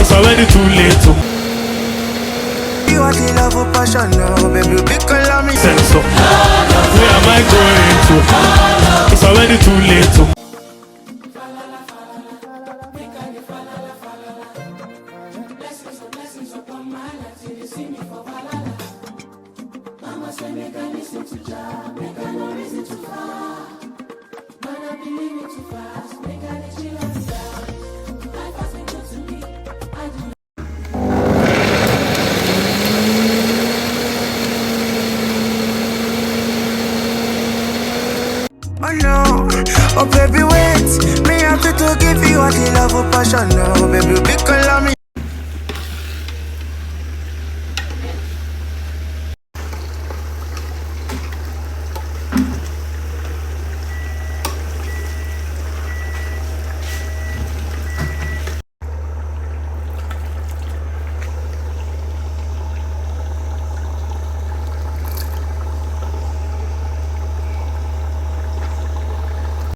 It's already too late to. You are the love of passion now, baby, big call me. Sense of where am I going to? It's already too late to. Oh no, oh baby wait, me have to give you all the love of passion now, baby, big call me.